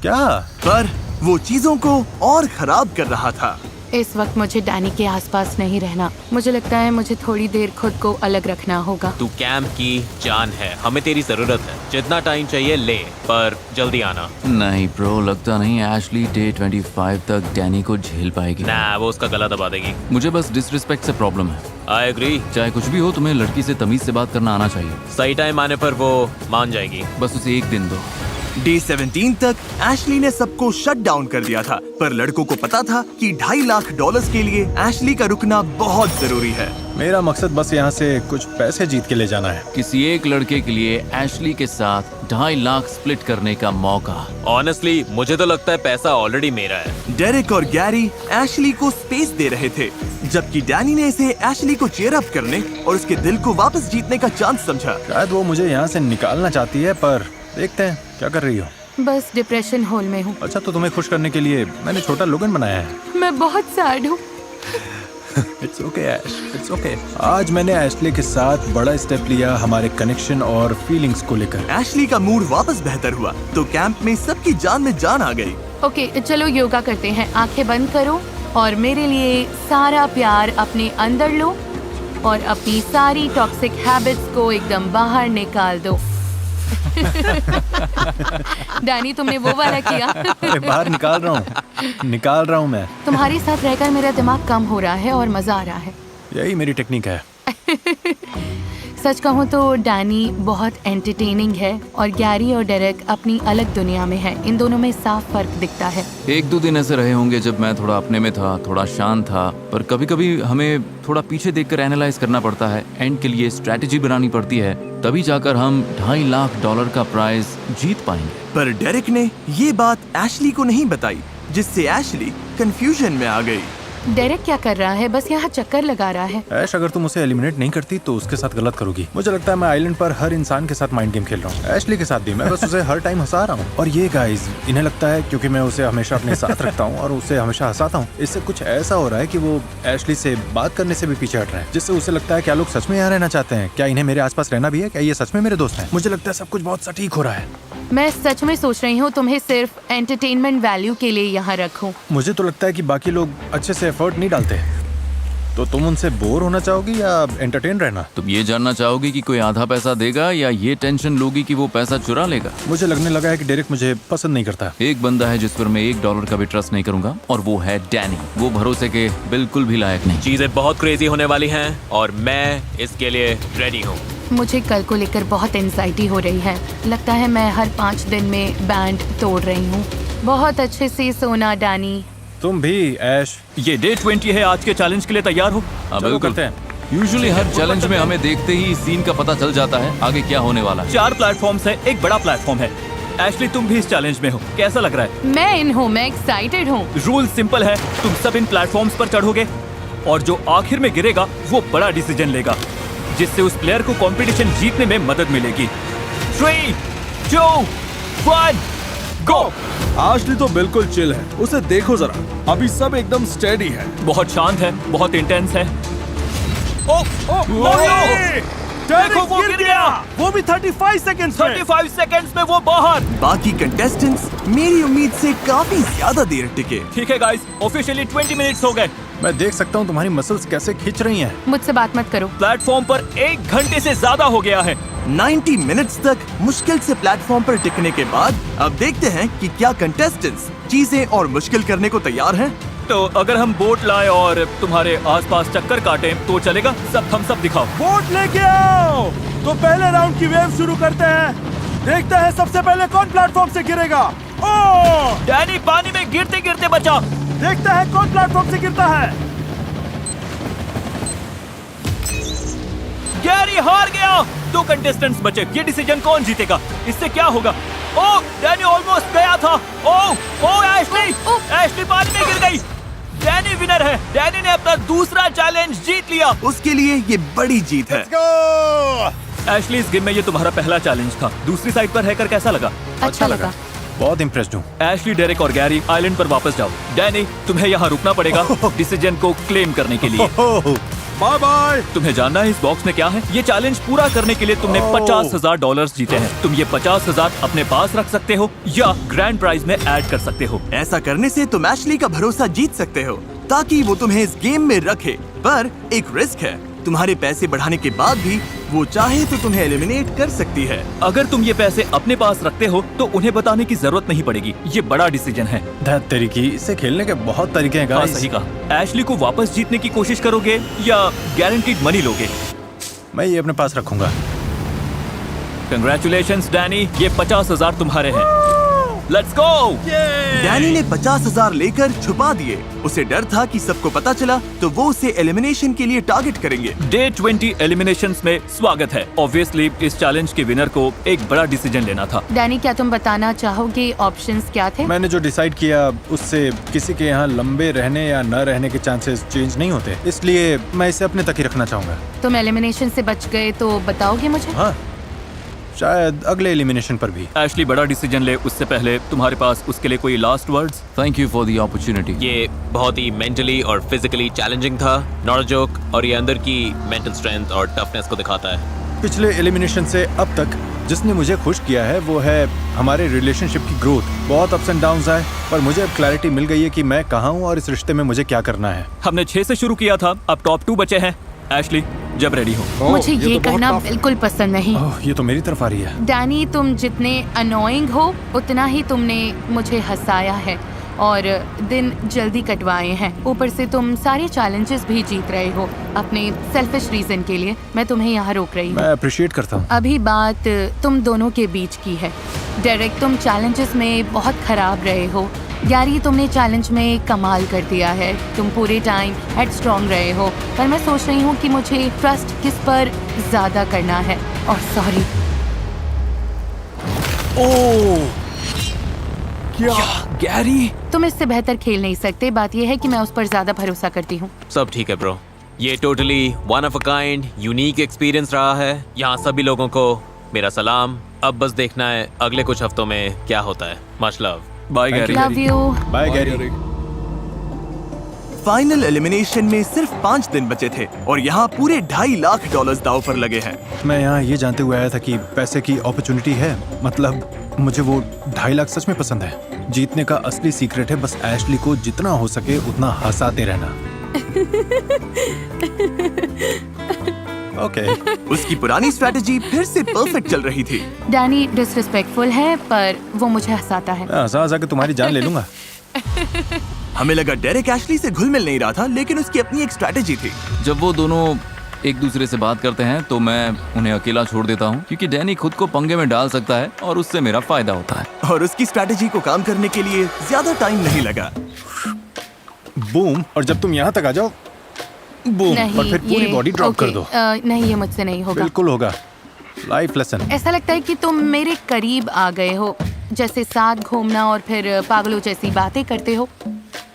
क्या? पर वो चीजों को और खराब कर रहा था। इस वक्त मुझे डैनी के आसपास नहीं रहना। मुझे लगता है मुझे थोड़ी देर खुद को अलग रखना होगा। तू कैंप की जान है, हमें तेरी जरूरत है। जितना टाइम चाहिए ले, पर जल्दी आना। नहीं ब्रो, लगता नहीं एशली डे 25 तक डैनी को झेल पाएगी। ना, वो उसका गला दबा देगी। मुझे बस डिसरिस्पेक्ट से प्रॉब्लम है। I agree. चाहे कुछ भी हो, तुम्हें लड़की से तमीज से बात करना आना चाहिए। सही टाइम आने पर वो मान जाएगी। बस उसे एक दिन दो। डे 17 तक एशली ने सबको शट डाउन कर दिया था, पर लड़कों को पता था कि $2.5 लाख के लिए एशली का रुकना बहुत जरूरी है। मेरा मकसद बस यहाँ से कुछ पैसे जीत के ले जाना है। किसी एक लड़के के लिए एशली के साथ 2.5 लाख स्प्लिट करने का मौका। ऑनेस्टली मुझे तो लगता है पैसा ऑलरेडी मेरा है। डेरेक और गैरी एशली को स्पेस दे रहे थे, जबकि डैनी ने इसे एशली को चीयर अप करने और उसके दिल को वापस जीतने का चांस समझा। शायद वो मुझे यहाँ से निकालना चाहती है, पर देखते हैं क्या कर रही हो। बस डिप्रेशन होल में हूँ। अच्छा, तो तुम्हें खुश करने के लिए मैंने छोटा लोगन बनाया है। मैं बहुत सैड हूँ। It's okay Ash, it's okay. आज मैंने एशली के साथ बड़ा स्टेप लिया हमारे कनेक्शन और फीलिंग्स को लेकर। एशली का मूड वापस बेहतर हुआ, तो कैंप में सबकी जान में जान आ गई। ओके, चलो योगा करते हैं। आंखें बंद करो और मेरे लिए सारा प्यार अपने अंदर लो और अपनी सारी टॉक्सिक हैबिट्स को एकदम बाहर निकाल दो। डैनी, तुमने वो वाला किया। अरे बाहर निकाल रहा हूँ मैं। तुम्हारे साथ रहकर मेरा दिमाग कम हो रहा है और मजा आ रहा है। यही मेरी टेक्निक है। सच कहूँ तो डैनी बहुत एंटरटेनिंग है और गैरी और डेरेक अपनी अलग दुनिया में है। इन दोनों में साफ फर्क दिखता है। 1-2 दिन ऐसे रहे होंगे जब मैं थोड़ा अपने में था, थोड़ा शांत था, पर कभी कभी हमें थोड़ा पीछे देखकर एनालाइज करना पड़ता है। एंड के लिए स्ट्रेटेजी बनानी पड़ती है, तभी जाकर हम $2.5 लाख का प्राइज जीत पाएंगे। पर डेरेक ने ये बात एशली को नहीं बताई, जिससे एशली कंफ्यूजन में आ गई। डेरेक क्या कर रहा है? बस यहाँ चक्कर लगा रहा है। ऐश, अगर तुम उसे एलिमिनेट नहीं करती तो उसके साथ गलत करोगी। मुझे लगता है मैं आइलैंड पर हर इंसान के साथ माइंड गेम खेल रहा हूँ। एशली के साथ भी मैं बस उसे हर टाइम हंसा रहा हूँ। और ये गाइज, इन्हें लगता है क्योंकि मैं उसे हमेशा अपने साथ रखता हूँ और उसे हमेशा हंसाता हूँ, इससे कुछ ऐसा हो रहा है कि वो एशली से बात करने से भी पीछे हट रहे हैं, जिससे उसे लगता है क्या लोग सच में यहाँ रहना चाहते हैं, क्या इन्हें मेरे आसपास रहना भी है, क्या ये सच में मेरे दोस्त हैं। मुझे लगता है सब कुछ बहुत सटीक हो रहा है। मैं सच में सोच रही हूँ तुम्हें सिर्फ एंटरटेनमेंट वैल्यू के लिए यहाँ रखूं। मुझे तो लगता है कि बाकी लोग अच्छे से एफर्ट नहीं डालते। तो तुम उनसे बोर होना चाहोगी या एंटरटेन रहना? तुम ये जानना चाहोगी कि कोई आधा पैसा देगा या ये टेंशन लोगी कि वो पैसा चुरा लेगा? मुझे लगने लगा है कि डेरेक मुझे पसंद नहीं करता। एक बंदा है जिस पर मैं $1 का भी ट्रस्ट नहीं करूंगा और वो है डैनी। वो भरोसे के बिल्कुल भी लायक नहीं। चीजें बहुत क्रेजी होने वाली हैं और मैं इसके लिए रेडी हूँ। मुझे कल को लेकर बहुत एंजाइटी हो रही है। लगता है मैं हर 5 दिन में बैंड तोड़ रही हूँ। बहुत अच्छे से सोना डैनी। तुम भी ऐश। ये डे 20 है, आज के चैलेंज के लिए तैयार हो? चलो करते हैं। यूजुअली हर चैलेंज में हमें देखते ही सीन का पता चल जाता है आगे क्या होने वाला है। 4 प्लेटफॉर्म्स है, एक बड़ा प्लेटफॉर्म है। एशली तुम भी इस चैलेंज में हो, कैसा लग रहा है? मैं इन हूँ, मैं एक्साइटेड हूँ। रूल सिंपल है, तुम सब इन प्लेटफॉर्म्स पर चढ़ोगे और जो आखिर में गिरेगा वो बड़ा डिसीजन लेगा, जिससे उस प्लेयर को कंपटीशन जीतने में मदद मिलेगी। 3, 2, 1, गो! आशली तो बिल्कुल चिल है, उसे देखो जरा, अभी सब एकदम स्टेडी है। बहुत शांत है, बहुत इंटेंस है। देखो वो गिर गया, वो भी 35 सेकंड्स में। 35 सेकंड्स में वो बाहर। बाकी कंटेस्टेंट्स मेरी उम्मीद से काफी ज्यादा देर टिके। ठीक है गाइस, ऑफिशियली 20 मिनट्स हो गए। मैं देख सकता हूँ तुम्हारी मसल्स कैसे खींच रही हैं। मुझसे बात मत करो। प्लेटफॉर्म पर 1 घंटे से ज्यादा हो गया है। 90 मिनट्स तक मुश्किल से प्लेटफॉर्म पर टिकने के बाद अब देखते हैं कि क्या कंटेस्टेंट्स चीजें और मुश्किल करने को तैयार हैं। तो अगर हम बोट लाएं और तुम्हारे आसपास चक्कर काटें तो चलेगा? सब थम्स अप दिखाओ। बोट लेके आओ। तो पहले राउंड की वेव शुरू करते हैं। देखते हैं सबसे पहले कौन प्लेटफॉर्म से गिरेगा। ओह! डैनी पानी में गिरते गिरते बचा। देखते हैं कौन प्लेटफॉर्म से गिरता है। गैरी हार गया। 2 कंटेस्टेंट्स बचे। ये डिसीजन कौन जीतेगा? इससे क्या होगा? ओह, डैनी ऑलमोस्ट गया था। ओह एशली, एशली पानी में गिर गई। डैनी विनर है। डैनी ने अपना दूसरा चैलेंज जीत लिया। उसके लिए ये बड़ी जीत है। एशली, इस गेम में ये तुम्हारा पहला चैलेंज था। दूसरी साइड पर रहकर कैसा लगा? अच्छा लगा। बहुत इम्प्रेस्ड हूँ। एशली, डेरेक और गैरी आइलैंड पर वापस जाओ। डैनी, तुम्हें यहाँ रुकना पड़ेगा डिसीजन को क्लेम करने के लिए। Bye bye. तुम्हें जानना है इस बॉक्स में क्या है? ये चैलेंज पूरा करने के लिए तुमने $50,000 जीते हैं। तुम ये 50,000 अपने पास रख सकते हो या ग्रैंड प्राइज में ऐड कर सकते हो। ऐसा करने से तुम एशली का भरोसा जीत सकते हो ताकि वो तुम्हें इस गेम में रखे, पर एक रिस्क है। तुम्हारे पैसे बढ़ाने के बाद भी वो चाहे तो तुम्हें एलिमिनेट कर सकती है। अगर तुम ये पैसे अपने पास रखते हो तो उन्हें बताने की जरूरत नहीं पड़ेगी। ये बड़ा डिसीजन है। दैट तरीके, इससे खेलने के बहुत तरीके हैं हाँ, गाइस। सही कहा। एशली को वापस जीतने की कोशिश करोगे या गारंटीड मनी लोगे? मैं ये अपने पास रखूंगा। कंग्रेचुलेशंस डैनी, ये 50,000 तुम्हारे हैं। Let's go! डैनी ने 50,000 लेकर छुपा दिए। उसे डर था कि सबको पता चला तो वो उसे एलिमिनेशन के लिए टारगेट करेंगे। डे 20 एलिमिनेशंस में स्वागत है। ऑब्वियसली इस चैलेंज के विनर को एक बड़ा डिसीजन लेना था। डैनी, क्या तुम बताना चाहोगे ऑप्शंस क्या थे? मैंने जो डिसाइड किया उससे किसी के यहाँ लंबे रहने या न रहने के चांसेस चेंज नहीं होते, इसलिए मैं इसे अपने तक ही रखना चाहूंगा। तुम एलिमिनेशन से बच गए तो बताओगे मुझे? हाँ, शायद अगले एलिमिनेशन पर भी। एशली, बड़ा डिसीजन ले उससे पहले तुम्हारे पास उसके लिए कोई last words? Thank you for the opportunity. ये बहुत ही मेंटली और फिजिकली चैलेंजिंग था, नॉट अ जोक, और ये अंदर की मेंटल स्ट्रेंथ और टफनेस को दिखाता है। पिछले एलिमिनेशन से अब तक जिसने मुझे खुश किया है वो है हमारे रिलेशनशिप की ग्रोथ। बहुत अप्स एंड डाउन्स आए, पर मुझे अब क्लैरिटी मिल गई है कि मैं कहाँ हूँ और इस रिश्ते में मुझे क्या करना है। हमने 6 से शुरू किया था, अब टॉप 2 बचे हैं। एशली, जब रेडी हो। मुझे ये तो बहुत करना tough है। बिल्कुल पसंद नहीं। ये तो मेरी तरफ आ रही है। डैनी, तुम जितने अनोइंग हो उतना ही तुमने मुझे हंसाया है और दिन जल्दी कटवाए हैं। ऊपर से तुम सारे चैलेंजेस भी जीत रहे हो अपने सेल्फिश रीजन के लिए। मैं तुम्हें यहाँ रोक रही हूँ। मैं अप्रिशिएट करता हूँ। अभी बात तुम दोनों के बीच की है। डेरेक, तुम चैलेंजेस में बहुत खराब रहे हो। गैरी, तुमने चैलेंज में कमाल कर दिया है। तुम पूरे टाइम हेड स्ट्रॉन्ग रहे हो, पर मैं सोच रही हूँ कि मुझे ट्रस्ट किस पर ज्यादा करना है। और सॉरी। ओह, क्या गैरी? तुम इससे बेहतर खेल नहीं सकते। बात यह है कि मैं उस पर ज्यादा भरोसा करती हूँ। सब ठीक है ब्रो। ये totally one of a kind unique experience रहा है। यहाँ सभी लोगों को मेरा सलाम। अब बस देखना है अगले कुछ हफ्तों में क्या होता है। Much love. Bye Gary. Love you. Bye Gary. Final elimination में सिर्फ 5 दिन बचे थे और यहाँ पूरे $2.5 लाख दांव पर लगे हैं। मैं यहाँ ये जानते हुए आया था कि पैसे की अपॉर्चुनिटी है, मतलब मुझे वो 2.5 लाख सच में पसंद है। जीतने का असली सीक्रेट है बस एशली को जितना हो सके उतना हंसाते रहना। ओके उसकी पुरानी स्ट्रैटेजी फिर से परफेक्ट चल रही थी। डैनी डिसरिस्पेक्टफुल है पर वो मुझे हंसाता है। मैं हंसा हंसा के तुम्हारी जान ले लूंगा। हमें लगा डेरेक एशली से घुल मिल नहीं रहा था, लेकिन उसकी अपनी एक स्ट्रैटेजी थी। जब वो दोनों एक दूसरे से बात करते हैं तो मैं उन्हें अकेला छोड़ देता हूँ, क्योंकि डैनी खुद को पंगे में डाल सकता है और उससे मेरा फायदा होता है। और उसकी स्ट्रैटेजी को काम करने के लिए ज्यादा टाइम नहीं लगा। बूम, और जब तुम यहाँ तक आ जाओ बूम, नहीं, और फिर पूरी ये- बॉडी ड्रॉप कर ओके, दो। नहीं ये मुझसे नहीं होगा। बिल्कुल होगा। Life lesson. ऐसा लगता है कि तुम मेरे करीब आ गए हो, जैसे साथ घूमना और फिर पागलों जैसी बातें करते हो।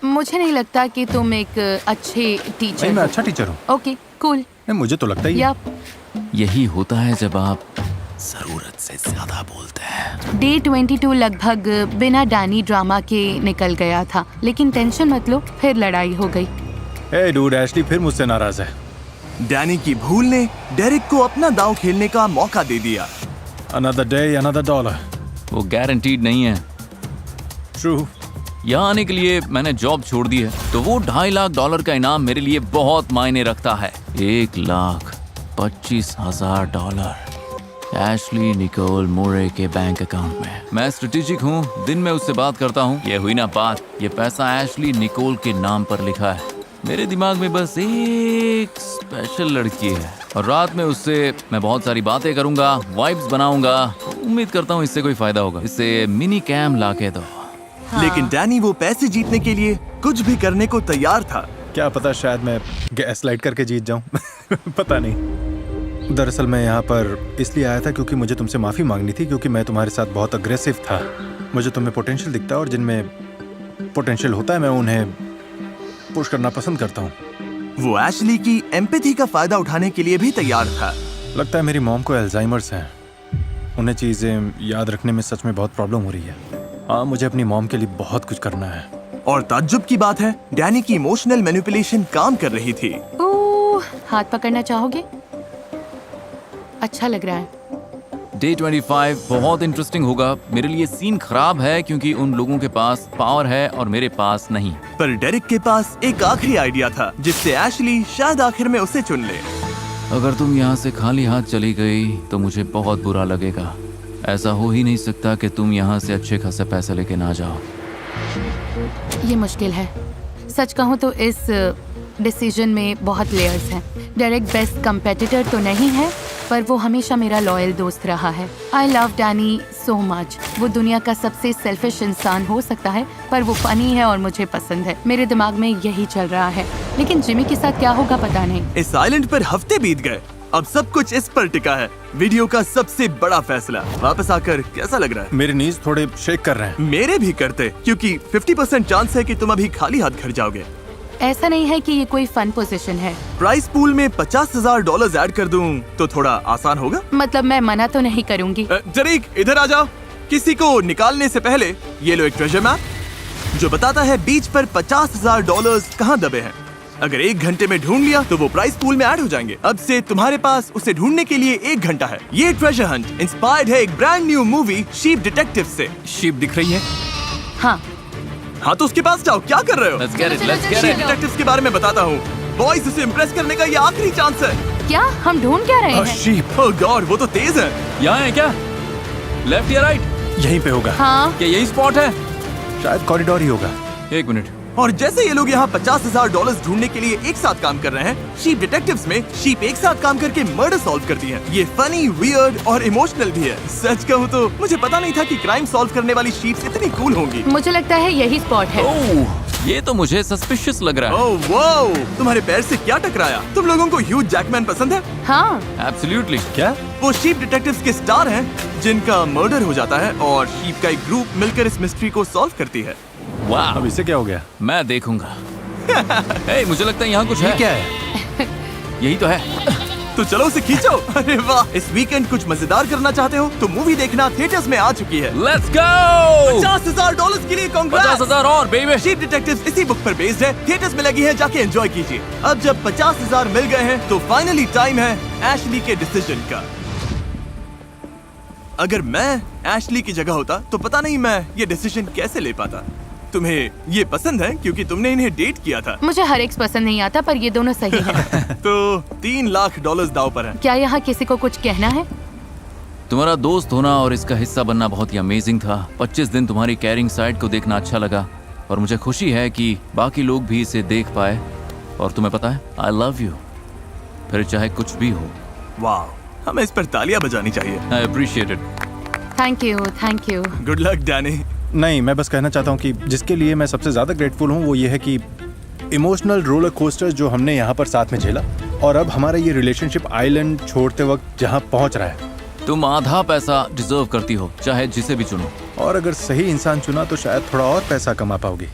मुझे नहीं लगता कि तुम एक अच्छे टीचर नहीं, मैं हो। अच्छा टीचर हूँ। Okay cool. नहीं, मुझे तो लगता ही है। या यही होता है जब आप जरूरत से ज्यादा बोलते हैं। डे 22 लगभग बिना डैनी ड्रामा के निकल गया था, लेकिन टेंशन मत लो, फिर लड़ाई हो गई। हे डूड, एशली फिर मुझसे नाराज है। डैनी की भूल ने डेरेक को अपना दांव खेलने का मौका दे दिया। Another day another dollar. वो गारंटीड नहीं है। ट्रू। यहाँ आने के लिए मैंने जॉब छोड़ दी है, तो वो $2.5 लाख का इनाम मेरे लिए बहुत मायने रखता है। $1,25,000 एशली निकोल मोरे के बैंक अकाउंट में। मैं स्ट्रेटेजिक हूँ, दिन में उससे बात करता हूँ। ये हुई ना बात, ये पैसा एशली निकोल के नाम पर लिखा है। मेरे दिमाग में बस एक स्पेशल लड़की है और रात में उससे मैं बहुत सारी बातें करूंगा, वाइब्स बनाऊंगा। उम्मीद करता हूँ इससे कोई फायदा होगा। इससे मिनी कैम लाके दो। लेकिन डैनी वो पैसे जीतने के लिए कुछ भी करने को तैयार था। क्या पता शायद मैं गैस लाइट करके जीत जाऊं। पता नहीं। दरअसल मैं यहाँ पर इसलिए आया था क्योंकि मुझे तुमसे माफ़ी मांगनी थी, क्योंकि मैं तुम्हारे साथ बहुत अग्रेसिव था। मुझे तुम्हें पोटेंशियल दिखता है और जिनमें पोटेंशियल होता है मैं उन्हें पुश करना पसंद करता हूँ। वो एशली की एम्पैथी का फायदा उठाने के लिए भी तैयार था। लगता है मेरी मॉम को अल्जाइमर्स है। उन्हें चीज़ें याद रखने में सच में बहुत प्रॉब्लम हो रही है। हाँ, मुझे अपनी मॉम के लिए बहुत कुछ करना है। और ताज्जुब की बात है, डैनी की इमोशनल मैनिपुलेशन काम कर रही थी। ओह, हाथ पकड़ना चाहोगे? अच्छा लग रहा है। डे 25 बहुत इंटरेस्टिंग होगा। मेरे लिए सीन खराब है क्योंकि उन लोगों के पास पावर है और मेरे पास नहीं। पर डेरिक के पास एक आखिरी आइडिया था जिससे एशली शायद आखिर में उसे चुन ले। अगर तुम यहाँ से खाली हाथ चली गई तो मुझे बहुत बुरा लगेगा। ऐसा हो ही नहीं सकता कि तुम यहाँ से अच्छे खासे पैसे लेके ना जाओ। ये मुश्किल है। सच कहूँ तो इस डिसीजन में बहुत लेयर्स हैं। डायरेक्ट बेस्ट कंपेटिटर तो नहीं है, पर वो हमेशा मेरा लॉयल दोस्त रहा है। I love Danny so much. वो दुनिया का सबसे सेल्फिश इंसान हो सकता है, पर वो फनी है और मुझे पसंद है। मेरे दिमाग में यही चल रहा है, लेकिन जिमी के साथ क्या होगा पता नहीं। इस आइलैंड पर हफ्ते बीत गए, अब सब कुछ इस पर टिका है। वीडियो का सबसे बड़ा फैसला। वापस आकर कैसा लग रहा है? मेरे नीज थोड़े शेक कर रहे हैं। मेरे भी करते, क्योंकि 50% चांस है कि तुम अभी खाली हाथ घर जाओगे। ऐसा नहीं है कि ये कोई फन पोजीशन है। प्राइस पूल में $50,000 ऐड कर दूं तो थोड़ा आसान होगा। मतलब मैं मना तो नहीं करूंगी। जरीक इधर आ जाओ। किसी को निकालने से पहले ये लो एक ट्रेजर मैप जो बताता है बीच पर $50,000 कहाँ दबे हैं। अगर 1 घंटे में ढूंढ लिया तो वो प्राइस पूल में ऐड हो जाएंगे। अब से तुम्हारे पास उसे ढूंढने के लिए 1 घंटा है। ये ट्रेजर हंट इंस्पायर्ड है एक brand new movie sheep detective से। शीप दिख रही है? हाँ हाँ तो उसके पास जाओ। क्या कर रहे हो? Let's get it, let's get sheep it. Detectives के बारे में बताता हूँ। बॉयज उसे इम्प्रेस करने का ये आखिरी चांस है। क्या हम ढूंढ क्या रहे हैं? शीप ओह गॉड, वो तो तेज है। यहाँ है क्या? लेफ्ट या राइट? यहीं पे होगा। हाँ क्या यही स्पॉट है? शायद कॉरिडोर ही होगा। 1 मिनट। और जैसे ये लोग यहाँ $50,000 ढूंढने के लिए एक साथ काम कर रहे हैं, शीप डिटेक्टिव्स में शीप एक साथ काम करके मर्डर सॉल्व करती है। ये फनी, वियर्ड और इमोशनल भी है। सच कहूँ तो मुझे पता नहीं था कि क्राइम सॉल्व करने वाली शीप्स इतनी कूल होंगी। मुझे लगता है यही स्पॉट है। ओह, ये तो मुझे सस्पिशियस लग रहा है। ओह वाओ, तुम्हारे पैर से क्या टकराया? तुम लोगों को ह्यूज जैकमैन पसंद है? हाँ एब्सोल्युटली। क्या? वो शीप डिटेक्टिव्स के स्टार हैं जिनका मर्डर हो जाता है और शीप का एक ग्रुप मिलकर इस मिस्ट्री को सॉल्व करती है। वाह, अब इसे क्या हो गया? मैं देखूंगा। हे, मुझे लगता है यहाँ कुछ है। क्या है? यही तो है। तो चलो उसे खींचो। अरे वाह, इस वीकेंड कुछ मजेदार करना चाहते हो तो मूवी देखना थिएटर्स में आ चुकी है। Let's go. $50,000 के लिए कांग्रेस। 50,000 और बेबी। शीप डिटेक्टिव्स इसी बुक पर बेस्ड है, थिएटर्स में लगी है, जाके एंजॉय कीजिए। अब जब 50,000 मिल गए हैं तो फाइनली टाइम है एशली के डिसीजन का। अगर मैं एशली की जगह होता तो पता नहीं मैं ये डिसीजन कैसे ले पाता। तुम्हें ये पसंद है क्योंकि तुमने इन्हें डेट किया था। मुझे हर एक पसंद नहीं आता, पर ये दोनों सही हैं। तो $3 लाख दाव पर है। क्या यहाँ किसी को कुछ कहना है? तुम्हारा दोस्त होना और इसका हिस्सा बनना बहुत ही अमेजिंग था। 25 दिन तुम्हारी कैरिंग साइड को देखना अच्छा लगा और मुझे खुशी है कि बाकी लोग भी इसे देख पाए। और तुम्हें पता है, आई लव यू, फिर चाहे कुछ भी हो। वाह, हमें इस पर तालियां बजानी चाहिए। I appreciate it. Thank you. Good luck Danny. नहीं, मैं बस कहना चाहता हूँ कि जिसके लिए मैं सबसे ज्यादा ग्रेटफुल हूँ वो ये है कि इमोशनल रोलर कोस्टर जो हमने यहाँ पर साथ में झेला, और अब हमारा ये रिलेशनशिप आइलैंड छोड़ते वक्त जहाँ पहुँच रहा है। तुम आधा पैसा डिजर्व करती हो, चाहे जिसे भी चुनो। और अगर सही इंसान चुना तो शायद थोड़ा और पैसा कमा पाओगी।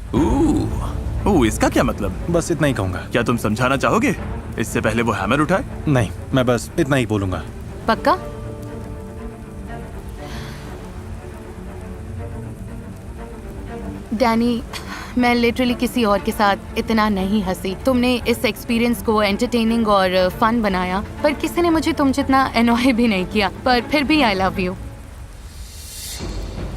ओह, इसका क्या मतलब? बस इतना ही कहूंगा। क्या तुम समझाना चाहोगे इससे पहले वो हैमर उठाए? नहीं, मैं बस इतना ही बोलूंगा। पक्का? डैनी, मैं लिटरली किसी और के साथ इतना नहीं हंसी। तुमने इस एक्सपीरियंस को एंटरटेनिंग और फन बनाया, पर किसी ने मुझे तुम जितना एनॉय भी नहीं किया। पर फिर भी आई लव यू।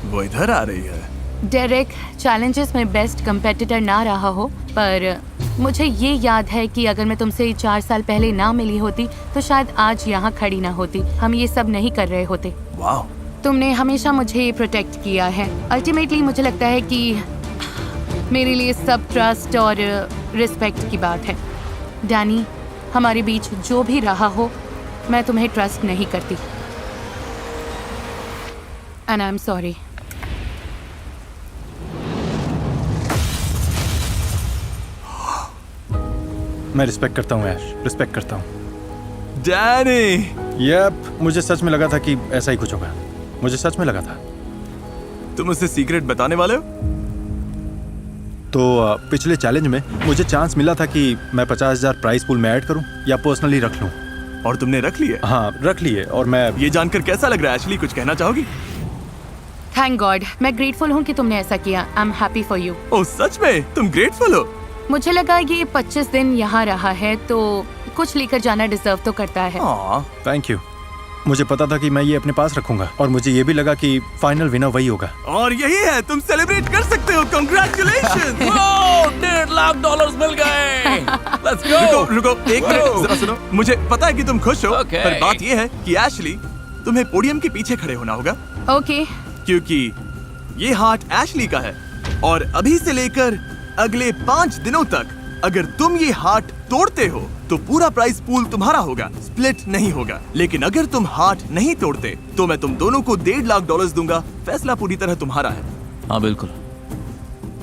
वो इधर आ रही है। डेरेक, चैलेंजेस में बेस्ट कंपेटिटर ना रहा हो, पर मुझे ये याद है कि अगर मैं तुमसे 4 साल पहले ना मिली होती तो शायद आज यहाँ खड़ी ना होती। हम ये सब नहीं कर रहे होते। वाह, तुमने हमेशा मुझे प्रोटेक्ट किया है। अल्टीमेटली मुझे लगता है कि मेरे लिए सब ट्रस्ट और रिस्पेक्ट की बात है। डैनी, हमारे बीच जो भी रहा हो, मैं तुम्हें ट्रस्ट नहीं करती। And I am sorry. मैं रिस्पेक्ट करता हूँ ऐश, रिस्पेक्ट करता हूँ। डैनी, यप, मुझे सच में लगा था कि ऐसा ही कुछ होगा। मुझे सच में लगा था। तुम उसे सीक्रेट बताने वाले हो? तो पिछले चैलेंज में मुझे चांस मिला था कि मैं 50,000 प्राइस पूल में ऐड करूं या पर्सनली रख लूं। और तुमने रख लिए? हाँ, रख लिए। और मैं ये जानकर कैसा लग रहा है एशली? कुछ कहना चाहोगी? थैंक गॉड, मैं ग्रेटफुल हूँ कि तुमने ऐसा किया। I am happy for you. Oh, सच में तुम ग्रेटफुल हो? मुझे लगा ये 25 दिन यहाँ रहा है तो कुछ लेकर जाना डिजर्व तो करता है। Thank you. मुझे पता था कि मैं ये अपने पास रखूंगा, और मुझे ये भी लगा कि फाइनल विनर वही होगा। और यही है, तुम सेलिब्रेट कर सकते हो। कांग्रेचुलेशन। $1.5 लाख मिल गए। Let's go. रुको, एक मिनट, जरा सुनो। मुझे पता है कि तुम खुश हो, Okay. पर बात ये है कि एशली, तुम्हें पोडियम के पीछे खड़े होना होगा। ओके। क्योंकि ये हार्ट एशली का है, और अभी से लेकर अगले 5 दिनों तक अगर तुम ये हार्ट तोड़ते हो तो पूरा प्राइस पूल तुम्हारा होगा, स्प्लिट नहीं होगा। लेकिन अगर तुम हार्ट नहीं तोड़ते तो मैं तुम दोनों को $1.5 लाख दूंगा। फैसला पूरी तरह तुम्हारा है। हाँ, बिल्कुल।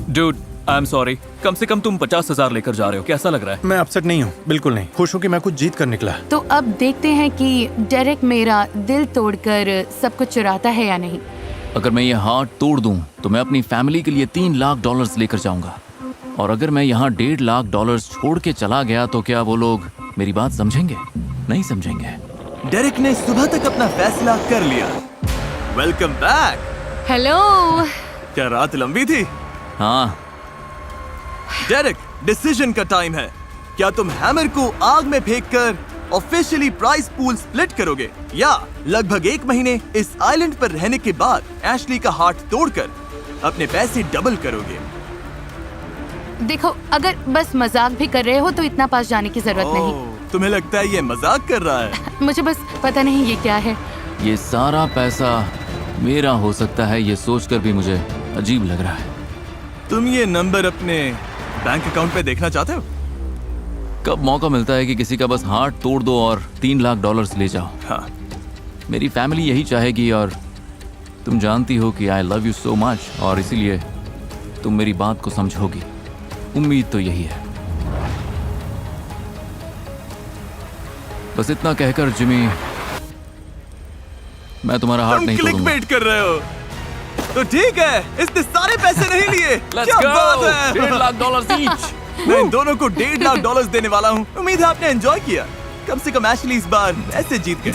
Dude, I am sorry. कम से कम तुम 50,000 लेकर जा रहे हो। कैसा लग रहा है? मैं अपसेट नहीं हूँ, बिल्कुल नहीं। खुश हूँ कि मैं कुछ जीत कर निकला। तो अब देखते हैं कि डेरेक मेरा दिल तोड़कर सब कुछ चुराता है या नहीं। अगर मैं ये हार्ट तोड़ दूं तो मैं अपनी फैमिली के लिए $3 लाख लेकर जाऊंगा। और अगर मैं यहाँ $1.5 लाख छोड़ के चला गया तो क्या वो लोग मेरी बात समझेंगे? नहीं समझेंगे। डेरेक ने सुबह तक अपना फैसला कर लिया। Welcome back. हेलो। क्या रात लंबी थी? हाँ। डेरेक, डिसीजन का टाइम है। क्या तुम हैमर को आग में फेंककर ऑफिशियली प्राइस पूल स्प्लिट करोगे, या लगभग 1 महीने इस आइलैंड पर रहने के बाद एशली का हार्ट तोड़कर अपने पैसे डबल करोगे? देखो, अगर बस मजाक भी कर रहे हो तो इतना पास जाने की जरूरत नहीं। तुम्हें लगता है ये मजाक कर रहा है? मुझे बस पता नहीं ये क्या है। ये सारा पैसा मेरा हो सकता है, ये सोचकर भी मुझे अजीब लग रहा है। तुम ये नंबर अपने बैंक अकाउंट पे देखना चाहते हो? कब मौका मिलता है कि किसी का बस हार्ट तोड़ दो और $3 लाख ले जाओ। हाँ। मेरी फैमिली यही चाहेगी, और तुम जानती हो कि I love you so much, और इसीलिए तुम मेरी बात को समझोगी। उम्मीद तो यही है। बस इतना कहकर जिमी, मैं तुम्हारा हार्ट नहीं तोड़ूंगा। क्लिकबेट कर रहे हो तो ठीक है, इसने सारे पैसे नहीं लिए। क्या बात है? $1.5 लाख ईच। मैं इन दोनों को $1.5 लाख देने वाला हूँ। उम्मीद है आपने एंजॉय किया। कम से कम एशली इस बार ऐसे जीत गई।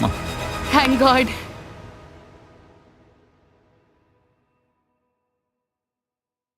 Thank God.